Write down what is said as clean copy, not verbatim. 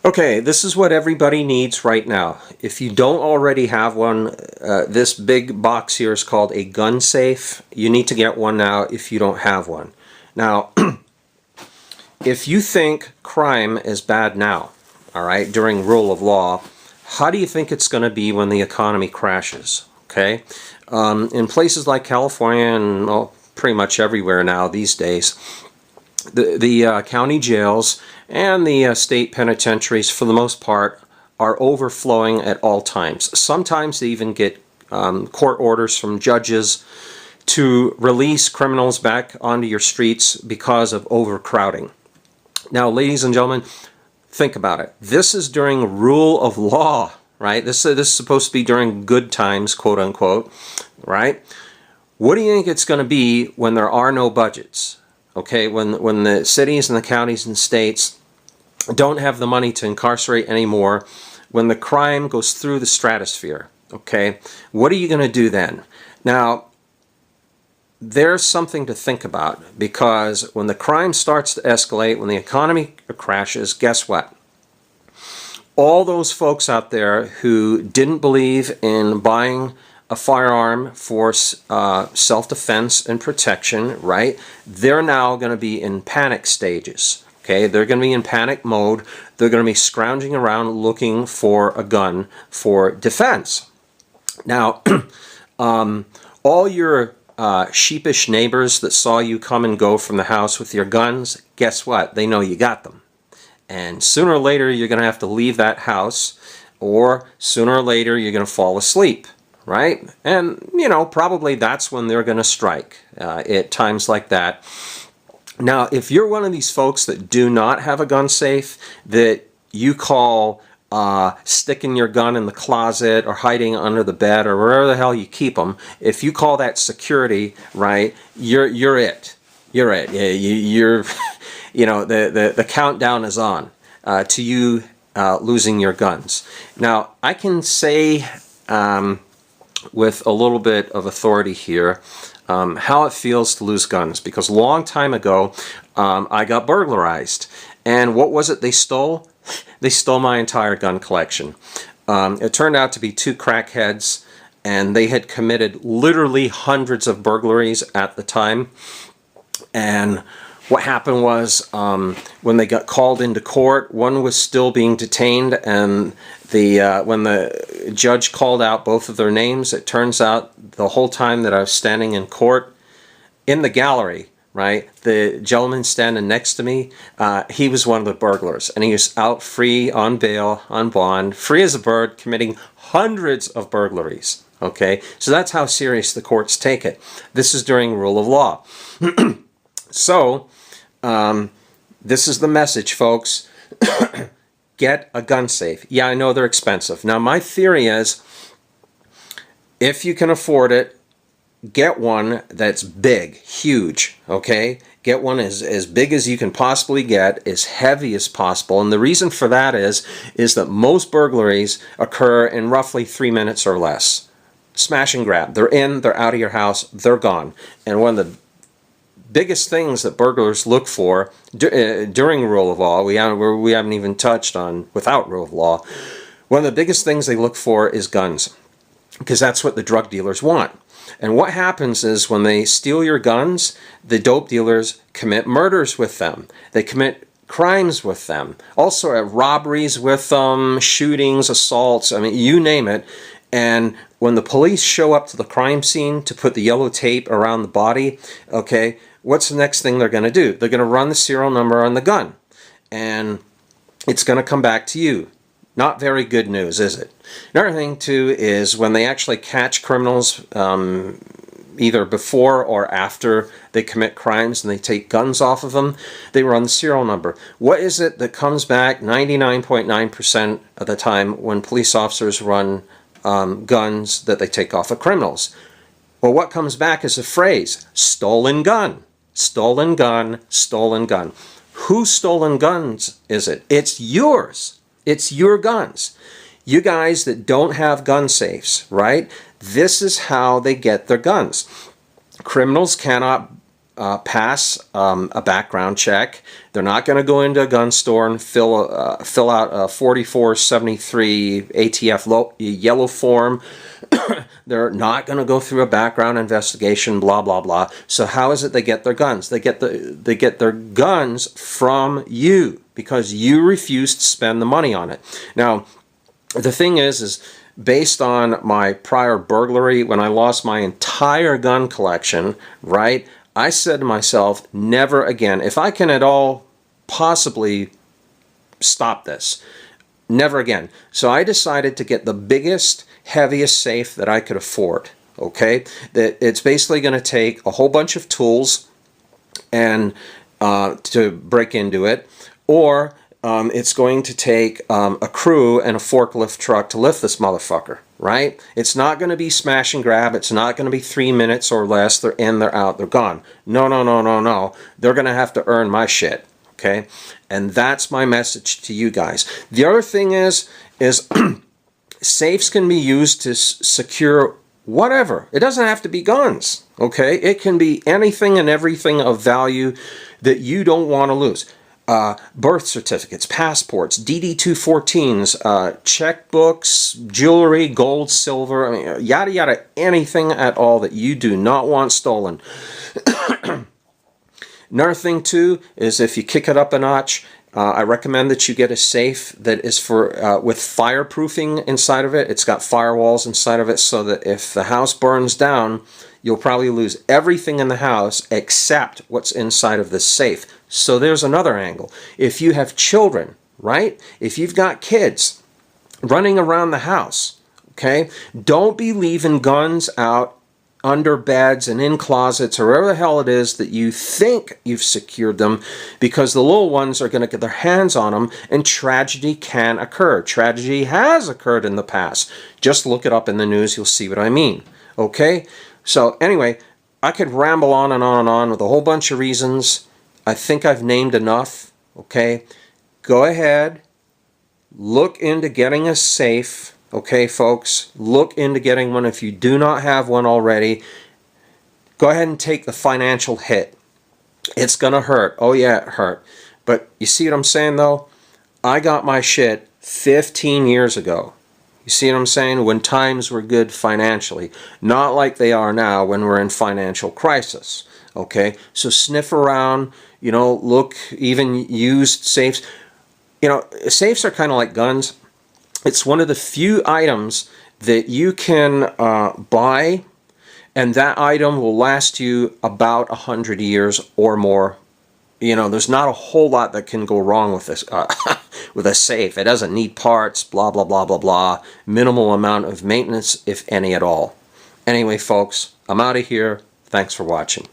Okay, this is what everybody needs right now. If you don't already have one, this big box here is called a gun safe. You need to get one now if you don't have one. Now, if you think crime is bad now, all right, during rule of law, how do you think it's going to be when the economy crashes? Okay, in places like California and well, pretty much everywhere now these days, the county jails and the state penitentiaries, for the most part, are overflowing at all times. Sometimes they even get court orders from judges to release criminals back onto your streets because of overcrowding. Now, ladies and gentlemen, think about it. This is during rule of law, right? This is supposed to be during good times, quote unquote, right? What do you think it's going to be when there are no budgets? Okay, when the cities and the counties and states don't have the money to incarcerate anymore, when the crime goes through the stratosphere, okay, what are you going to do then? Now, there's something to think about, because when the crime starts to escalate, when the economy crashes, guess what? All those folks out there who didn't believe in buying a firearm for self-defense and protection, right? They're now going to be in panic stages. Okay, they're going to be in panic mode. They're going to be scrounging around looking for a gun for defense. Now, all your sheepish neighbors that saw you come and go from the house with your guns, guess what? They know you got them. And sooner or later, you're going to have to leave that house, or sooner or later, you're going to fall asleep. Right? And, you know, probably that's when they're going to strike at times like that. Now, if you're one of these folks that do not have a gun safe, that you call sticking your gun in the closet or hiding under the bed or wherever the hell you keep them, if you call that security, right, you're it. You're it. You're, you know, the countdown is on to you losing your guns. Now, I can say with a little bit of authority here, how it feels to lose guns, because a long time ago I got burglarized, and what was it they stole? They stole my entire gun collection. It turned out to be two crackheads, and they had committed literally hundreds of burglaries at the time. And what happened was, when they got called into court, one was still being detained, and when the judge called out both of their names, it turns out the whole time that I was standing in court, in the gallery, right, the gentleman standing next to me, he was one of the burglars, and he was out free on bail, on bond, free as a bird, committing hundreds of burglaries. Okay, so that's how serious the courts take it. This is during rule of law. So, this is the message, folks. Get a gun safe. Yeah, I know they're expensive. Now, my theory is, if you can afford it, get one that's big, huge, okay? Get one as big as you can possibly get, as heavy as possible. And the reason for that is that most burglaries occur in roughly 3 minutes or less. Smash and grab. They're in, they're out of your house, they're gone. And one of the biggest things that burglars look for during rule of law, we haven't even touched on without rule of law, one of the biggest things they look for is guns, because that's what the drug dealers want. And what happens is, when they steal your guns, the dope dealers commit murders with them. They commit crimes with them. Also robberies with them, shootings, assaults, I mean, you name it. And when the police show up to the crime scene to put the yellow tape around the body, okay, what's the next thing they're going to do? They're going to run the serial number on the gun, and it's going to come back to you. Not very good news, is it? Another thing, too, is when they actually catch criminals, either before or after they commit crimes and they take guns off of them, they run the serial number. What is it that comes back 99.9% of the time when police officers run guns that they take off of criminals? Well, what comes back is a phrase: stolen gun, stolen gun, stolen gun. Whose stolen guns is it? It's yours. It's your guns. You guys that don't have gun safes, right? This is how they get their guns. Criminals cannot pass a background check. They're not going to go into a gun store and fill out a 4473 ATF yellow form. They're not going to go through a background investigation, blah blah blah. So how is it they get their guns? They get their guns from you because you refuse to spend the money on it. Now, the thing is based on my prior burglary, when I lost my entire gun collection, right? I said to myself, never again. If I can at all possibly stop this, never again. So I decided to get the biggest, heaviest safe that I could afford. Okay, that it's basically going to take a whole bunch of tools and to break into it, or it's going to take a crew and a forklift truck to lift this motherfucker, right? It's not going to be smash and grab. It's not going to be 3 minutes or less. They're in, they're out, they're gone. No, no, no, no, no. They're going to have to earn my shit, okay? And that's my message to you guys. The other thing is safes can be used to secure whatever. It doesn't have to be guns, okay? It can be anything and everything of value that you don't want to lose. Birth certificates, passports, DD-214s, checkbooks, jewelry, gold, silver, I mean, yada yada, anything at all that you do not want stolen. Another thing too is if you kick it up a notch, I recommend that you get a safe that is for with fireproofing inside of it. It's got firewalls inside of it so that if the house burns down, you'll probably lose everything in the house except what's inside of this safe. So there's another angle. If you have children, right? If you've got kids running around the house, okay? Don't be leaving guns out under beds and in closets or wherever the hell it is that you think you've secured them, because the little ones are going to get their hands on them and tragedy can occur. Tragedy has occurred in the past. Just look it up in the news. You'll see what I mean. Okay? So anyway, I could ramble on and on and on with a whole bunch of reasons. I think I've named enough, okay? Go ahead, look into getting a safe, okay, folks? Look into getting one if you do not have one already. Go ahead and take the financial hit. It's gonna hurt. Oh yeah, it hurt. But you see what I'm saying though? I got my shit 15 years ago. You see what I'm saying? When times were good financially. Not like they are now when we're in financial crisis. Okay? So sniff around, you know, look, even used safes. You know, safes are kind of like guns. It's one of the few items that you can buy, and that item will last you about 100 years or more. You know, there's not a whole lot that can go wrong with this with a safe. It doesn't need parts, blah, blah, blah, blah, blah. Minimal amount of maintenance, if any at all. Anyway, folks, I'm out of here. Thanks for watching.